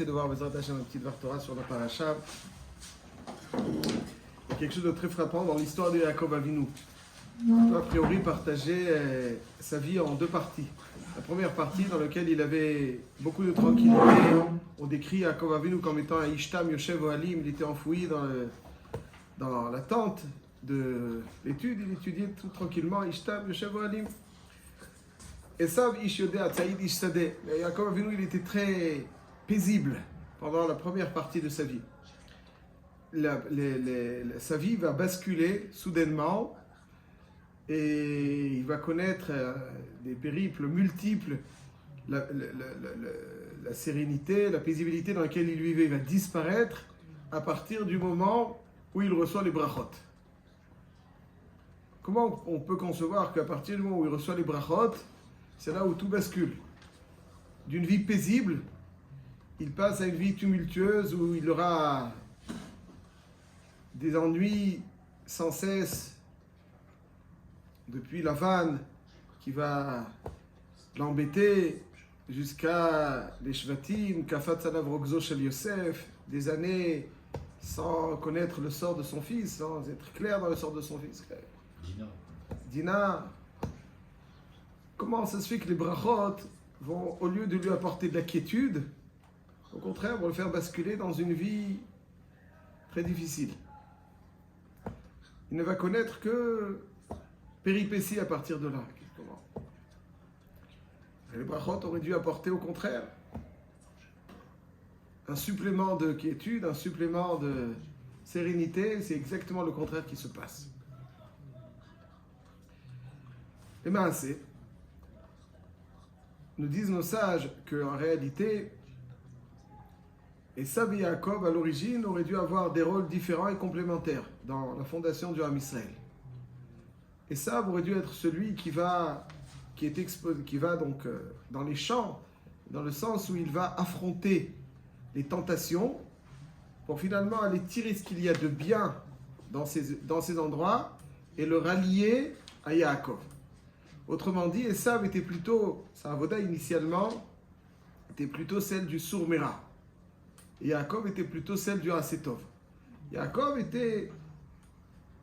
De voir Bezrat Hashem un petit Dvar Torah sur la paracha. Il y a quelque chose de très frappant dans l'histoire de Yaakov Avinu. On a priori partagé sa vie en deux parties. La première partie dans laquelle il avait beaucoup de tranquillité. On décrit Yaakov Avinu comme étant un Ishtam Yoshev Ohalim. Il était enfoui dans la tente de l'étude. Il étudiait tout tranquillement Ishtam Yoshev Ohalim. Esav Ish Yodea Tzaïd Ish Sadeh. Yaakov Avinu, il était très paisible pendant la première partie de sa vie. Sa vie va basculer soudainement et il va connaître des périples multiples. La sérénité, la paisibilité dans laquelle il vivait va disparaître à partir du moment où il reçoit les brachot. Comment on peut concevoir qu'à partir du moment où il reçoit les brachot, c'est là où tout bascule. D'une vie paisible, il passe à une vie tumultueuse où il aura des ennuis sans cesse, depuis la vanne qui va l'embêter jusqu'à les Shvatim, Kafat Sanav Rogzo Shel Yosef, des années sans connaître le sort de son fils, sans être clair dans le sort de son fils. Dina. Comment ça se fait que les brachot vont, au lieu de lui apporter de la quiétude, au contraire, vont le faire basculer dans une vie très difficile. Il ne va connaître que péripéties à partir de là. Les brachot auraient dû apporter au contraire un supplément de quiétude, un supplément de sérénité. C'est exactement le contraire qui se passe. Et bien assez. Nous disent nos sages qu'en réalité, Esav et Yaakov, à l'origine, auraient dû avoir des rôles différents et complémentaires dans la fondation du Ham Israël. Esav aurait dû être celui qui va donc dans les champs, dans le sens où il va affronter les tentations pour finalement aller tirer ce qu'il y a de bien dans ces endroits et le rallier à Yaakov. Autrement dit, Esav était plutôt, sa avoda initialement, était plutôt celle du Sourmera. Et Yaakov était plutôt celle du Hasetov. Yaakov était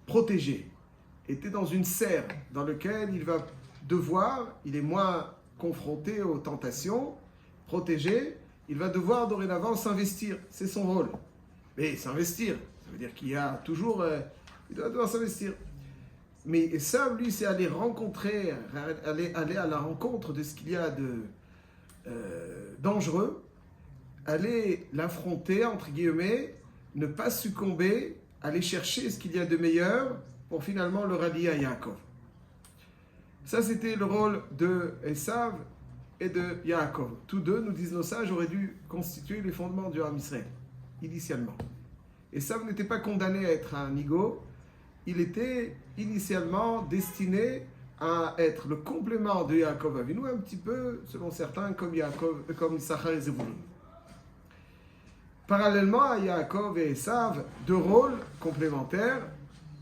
protégé, était dans une serre dans laquelle il va devoir, il est moins confronté aux tentations, protégé, il va devoir dorénavant s'investir. C'est son rôle. Mais s'investir, ça veut dire qu'il y a toujours, il doit devoir s'investir. Mais Esav, lui, c'est aller rencontrer, aller à la rencontre de ce qu'il y a de dangereux, aller l'affronter, entre guillemets, ne pas succomber, aller chercher ce qu'il y a de meilleur pour finalement le rallier à Yaakov. Ça, c'était le rôle de Esav et de Yaakov. Tous deux, nous disent nos sages, auraient dû constituer les fondements du Ham Israël, initialement. Esav n'était pas condamné à être un nigo, il était initialement destiné à être le complément de Yaakov Avinu, un petit peu, selon certains, comme Issachar et Zevulun. Parallèlement à Yaakov et Esav, deux rôles complémentaires,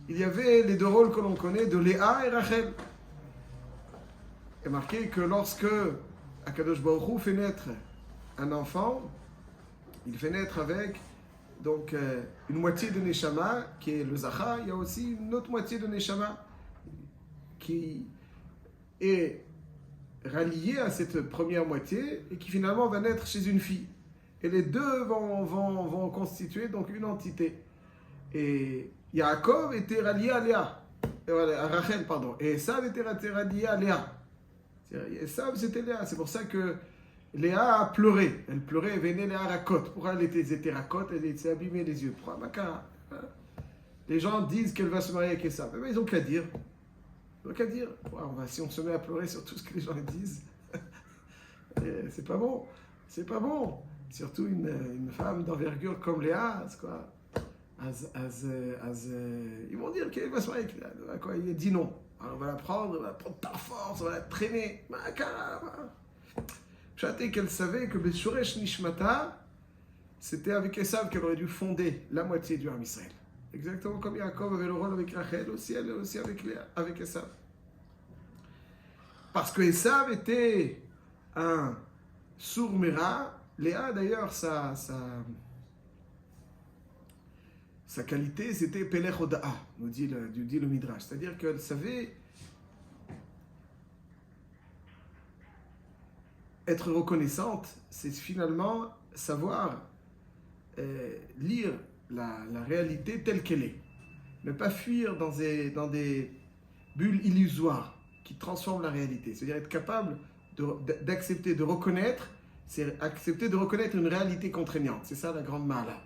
il y avait les deux rôles que l'on connaît de Léa et Rachel. Il est marqué que lorsque Akadosh Baruch Hu fait naître un enfant, il fait naître avec donc une moitié de Neshama qui est le Zachar, il y a aussi une autre moitié de Neshama qui est ralliée à cette première moitié et qui finalement va naître chez une fille. Et les deux vont constituer donc une entité. Et Yaakov était rallié à Léa, à Rachel, pardon. Et Esav était rallié à Léa. Esav, c'était Léa. C'est pour ça que Léa a pleuré. Elle pleurait, elle venait Léa Rakot. Pourquoi elle était Rakot? Elle s'est abîmée les yeux. Pourquoi Makara? Les gens disent qu'elle va se marier avec Esav. Mais ils n'ont qu'à dire. Ils n'ont qu'à dire. Si on se met à pleurer sur tout ce que les gens disent, c'est pas bon. C'est pas bon. Surtout une femme d'envergure comme Léa, c'est quoi? Ils vont dire qu'elle va se marier avec Léa. Il a dit non. Alors on va la prendre par force, on va la traîner. Châté qu'elle savait que Beshuresh Nishmata, c'était avec Esav qu'elle aurait dû fonder la moitié du Ham Israël. Exactement comme Yaakov avait le rôle avec Rachel, aussi elle aussi avec Esav. Parce que Esav était un Sourmera Léa, d'ailleurs, sa qualité, c'était Pelech Oda'a, nous dit le Midrash. C'est-à-dire qu'elle savait être reconnaissante, c'est finalement savoir lire la réalité telle qu'elle est. Ne pas fuir dans des bulles illusoires qui transforment la réalité. C'est-à-dire être capable d'accepter, de reconnaître, c'est accepter de reconnaître une réalité contraignante. C'est ça la grande ma'ala.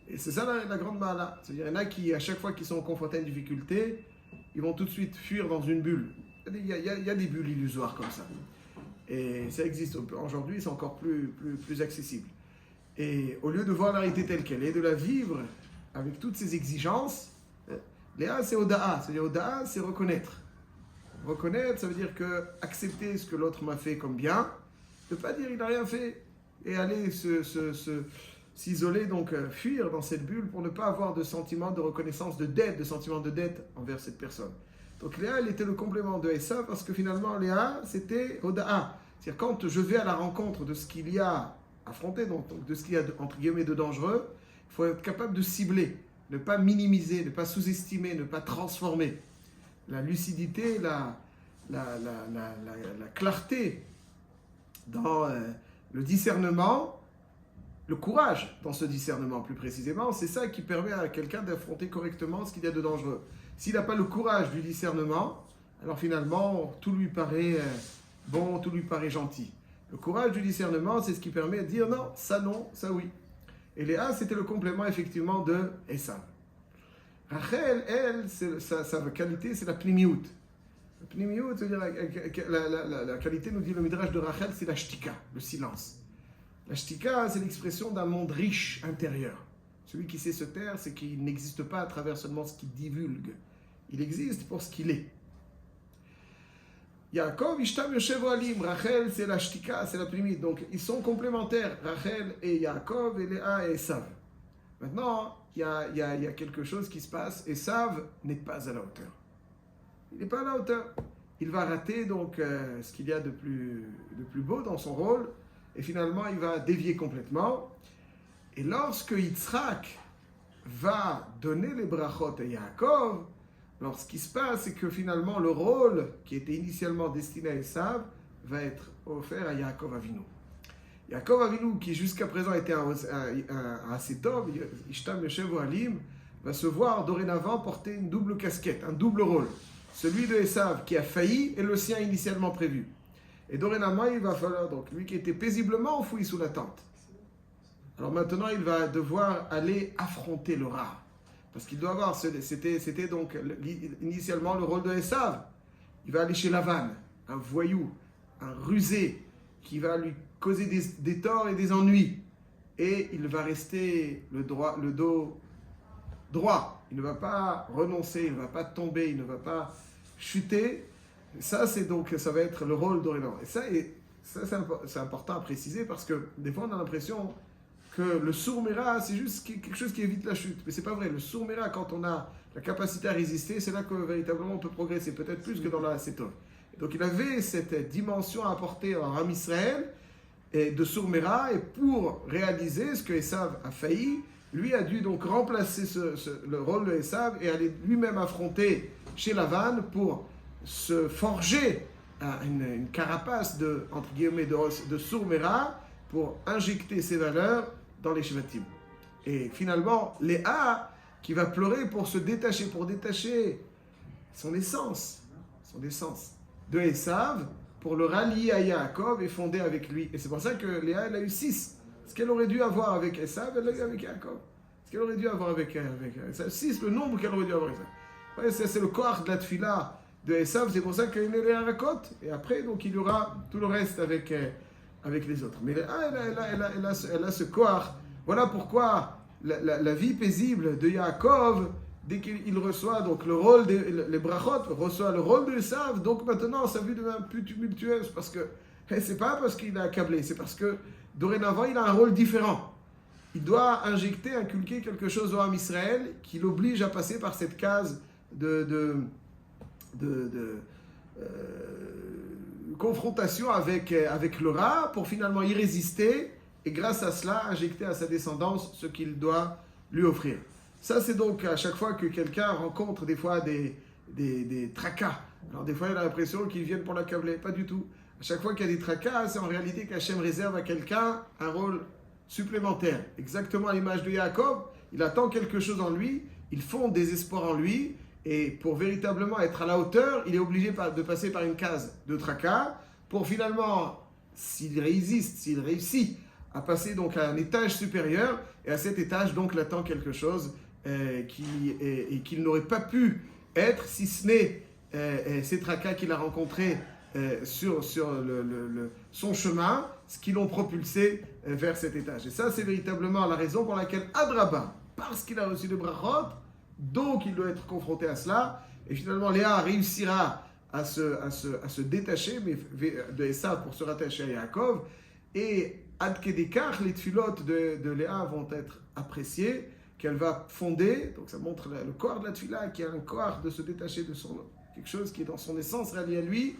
Et c'est ça la grande ma'ala. C'est-à-dire il y en a qui, à chaque fois qu'ils sont confrontés à une difficulté, ils vont tout de suite fuir dans une bulle. Il y a des bulles illusoires comme ça. Et ça existe. Aujourd'hui, c'est encore plus accessible. Et au lieu de voir la réalité telle qu'elle est, de la vivre avec toutes ses exigences, Léa, c'est Oda'a. C'est-à-dire Oda'a, c'est reconnaître. Reconnaître, ça veut dire que accepter ce que l'autre m'a fait comme bien, ne pas dire il n'a rien fait, et aller s'isoler, donc fuir dans cette bulle pour ne pas avoir de sentiment de reconnaissance, de sentiment de dette envers cette personne. Donc Léa, elle était le complément de Esav parce que finalement Léa, c'était Oda'a. C'est-à-dire quand je vais à la rencontre de ce qu'il y a affronté, donc de ce qu'il y a entre guillemets de dangereux, il faut être capable de cibler, ne pas minimiser, ne pas sous-estimer, ne pas transformer. La lucidité, la clarté dans le discernement, le courage dans ce discernement plus précisément, c'est ça qui permet à quelqu'un d'affronter correctement ce qu'il y a de dangereux. S'il n'a pas le courage du discernement, alors finalement tout lui paraît bon, tout lui paraît gentil. Le courage du discernement, c'est ce qui permet de dire non, ça oui. Et Léa, c'était le complément effectivement de Esav. Rachel, elle, sa qualité, c'est la pnimiout. La pnimiout, c'est-à-dire la qualité, nous dit le Midrash de Rachel, c'est la shtika, le silence. La shtika, c'est l'expression d'un monde riche intérieur. Celui qui sait se taire, c'est qu'il n'existe pas à travers seulement ce qu'il divulgue. Il existe pour ce qu'il est. Yaakov, Ishtam, Yoshev, Alim. Rachel, c'est la shtika, c'est la pnimiout. Donc, ils sont complémentaires, Rachel et Yaakov, et Léa et Esav. Maintenant, il y a quelque chose qui se passe. Esav n'est pas à la hauteur. Il n'est pas à la hauteur. Il va rater donc ce qu'il y a de plus beau dans son rôle. Et finalement, il va dévier complètement. Et lorsque Yitzhak va donner les brachot à Yaakov, alors ce qui se passe, c'est que finalement, le rôle qui était initialement destiné à Esav va être offert à Yaakov Avinu. Yaakov Avinu, qui jusqu'à présent était un Asetov, Ishtam Yoshev Alim, va se voir dorénavant porter une double casquette, un double rôle. Celui de Esav qui a failli et le sien initialement prévu. Et dorénavant, il va falloir, donc lui qui était paisiblement enfoui sous la tente. Alors maintenant, il va devoir aller affronter le rat. Parce qu'il doit avoir, c'était donc initialement le rôle de Esav. Il va aller chez Lavan, un voyou, un rusé, qui va lui causer des torts et des ennuis. Et il va rester le dos droit. Il ne va pas renoncer, il ne va pas tomber, il ne va pas chuter. Ça, ça va être le rôle dorénavant. Et ça, c'est important à préciser parce que des fois, on a l'impression que le sourd-méra, c'est juste quelque chose qui évite la chute. Mais c'est pas vrai. Le sourd-méra, quand on a la capacité à résister, c'est là que véritablement on peut progresser, peut-être plus que dans la Sétov. Donc il avait cette dimension à apporter en Am Israël et de sourd-méra, et pour réaliser ce que Esav a failli, lui a dû donc remplacer le rôle de Esav et aller lui-même affronter chez Lavan pour se forger une carapace entre guillemets de sourd-méra pour injecter ses valeurs dans les Shvatim. Et finalement, Léa qui va pleurer pour détacher son essence de Esav, pour le rallier à Yaakov et fonder avec lui. Et c'est pour ça que Léa, elle a eu 6. Ce qu'elle aurait dû avoir avec Esav, elle l'a eu avec Yaakov. Ce qu'elle aurait dû avoir avec Esav. 6, le nombre qu'elle aurait dû avoir avec Esav. Ouais, c'est le koach de la tfila de Esav, c'est pour ça qu'il est à Rakot. Et après, donc, il y aura tout le reste avec les autres. Mais elle a ce koach. Voilà pourquoi la vie paisible de Yaakov, dès qu'il reçoit donc le rôle les brachot, reçoit le rôle de Esav, donc maintenant sa vie devient plus tumultueuse parce que c'est pas parce qu'il est accablé, c'est parce que dorénavant il a un rôle différent. Il doit inculquer quelque chose au Ham Israël qui l'oblige à passer par cette case de confrontation avec le rat pour finalement y résister et grâce à cela injecter à sa descendance ce qu'il doit lui offrir. Ça, c'est donc à chaque fois que quelqu'un rencontre des fois des tracas. Alors des fois, il a l'impression qu'ils viennent pour l'accabler. Pas du tout. À chaque fois qu'il y a des tracas, c'est en réalité qu'Hachem réserve à quelqu'un un rôle supplémentaire. Exactement à l'image de Yaakov, il attend quelque chose en lui, il fonde des espoirs en lui, et pour véritablement être à la hauteur, il est obligé de passer par une case de tracas, pour finalement, s'il réussit à passer donc à un étage supérieur, et à cet étage donc l'attend quelque chose qu'il n'aurait pas pu être si ce n'est ces tracas qu'il a rencontrés sur son chemin, ce qui l'ont propulsé vers cet étage. Et ça, c'est véritablement la raison pour laquelle Adraba, parce qu'il a reçu le brachot, donc il doit être confronté à cela. Et finalement, Léa réussira à se détacher de Esav pour se rattacher à Yaakov. Et Ad Kedekach, les tfilotes de Léa vont être appréciées, qu'elle va fonder. Donc ça montre le corps de la tfila, qui est un corps de se détacher de quelque chose qui est dans son essence relié à lui,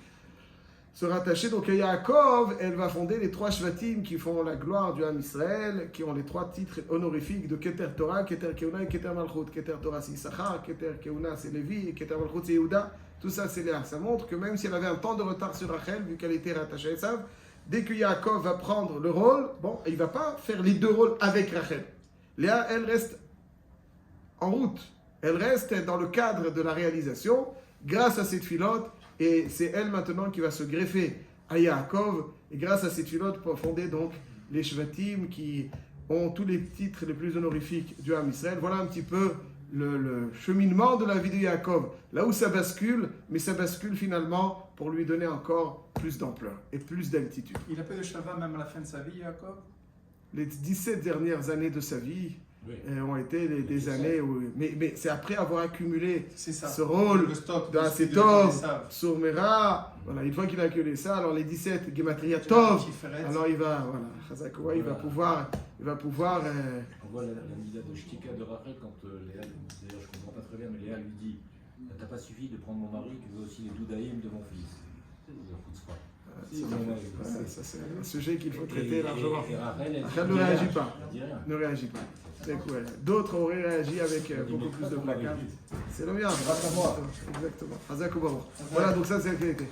se rattacher donc à Yaakov. Elle va fonder les 3 shvatim qui font la gloire du Ham Israël, qui ont les 3 titres honorifiques de Keter Torah, Keter Keuna et Keter Malchut. Keter Torah c'est Issachar, Keter Keuna c'est Lévi et Keter Malchut c'est Yehuda. Tout ça c'est Léa. Ça montre que même si elle avait un temps de retard sur Rachel, vu qu'elle était rattachée à Esav, dès que Yaakov va prendre le rôle, bon, il ne va pas faire les 2 rôles avec Rachel. Léa, elle reste en route. Elle reste dans le cadre de la réalisation grâce à cette filote. Et c'est elle maintenant qui va se greffer à Yaakov. Et grâce à cette filote pour fonder donc les Shvatim qui ont tous les titres les plus honorifiques du Ham Israël. Voilà un petit peu le cheminement de la vie de Yaakov. Là où ça bascule, mais ça bascule finalement pour lui donner encore plus d'ampleur et plus d'altitude. Il a peu de Shava même à la fin de sa vie, Yaakov? Les 17 dernières années de sa vie ont été des années où... Mais c'est après avoir accumulé ce rôle d'Asetov, Sourmera. Voilà, une fois qu'il a accumulé ça, alors les 17, Gematria Tov, alors il va, voilà, Chazakova, il va pouvoir... On voit la mida de Shtika de Rachel quand Léa, d'ailleurs je comprends pas très bien, mais Léa lui dit t'as pas suffi de prendre mon mari, tu veux aussi les doudaïm de mon fils. Ça, c'est un sujet qu'il faut traiter largement. Rachel ne réagit pas. Ne réagit pas. D'autres auraient réagi avec beaucoup plus de placard. C'est le mien. Exactement. Voilà, donc ça c'est la qualité.